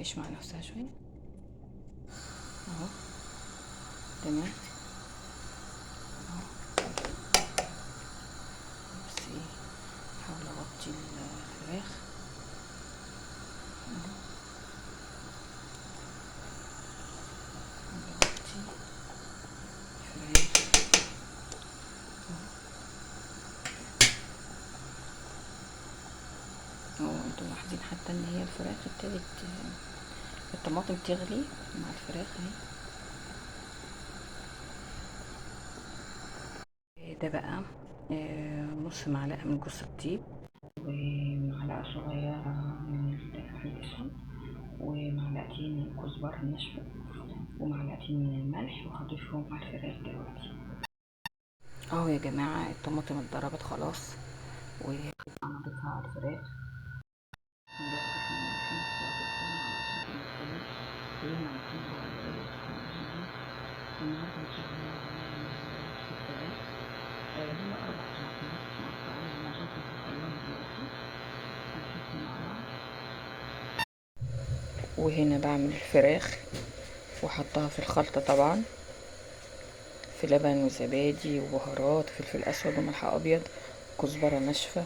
تعيش مع نفسها شوية اهو. تمام اهو. بس ايه، هحاول اغطي الفراخ اهو. اغطي الفراخ اهو. انتوا ملاحظين حتى ان هي الفراخ ابتدت الطماطم تغلي مع الفراخ اهي. ده بقى نص معلقة من جوز الطيب، ومعلقة صغيرة من الفلفل الأسود، ومعلقتين كزبرة ناشفة، ومعلقتين من الملح، وهضيفهم على الفراخ دلوقتي اهو. يا جماعة الطماطم اتضربت خلاص، وهنضيفها على الفراخ. وهنا بعمل الفراخ وحطها في الخلطة طبعا، في لبن وزبادي وبهارات وفلفل اسود وملح ابيض وكزبرة ناشفة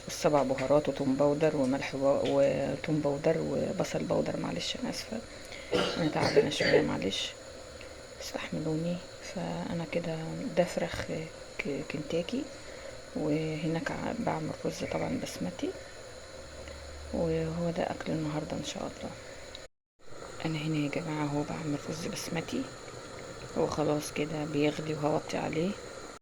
والسبع بهارات وتوم باودر وملح وتوم باودر وبصل باودر. معلش انا اسفة، انا تعبانة شوية معلش، استحملوني. فانا كده ده فراخ كنتاكي. وهناك بعمل رز طبعا بسمتي، وهو ده اكل النهاردة ان شاء الله. انا هنا يا جماعة هو بعمل رز بسمتي، هو خلاص كده بيغلي وهوطي عليه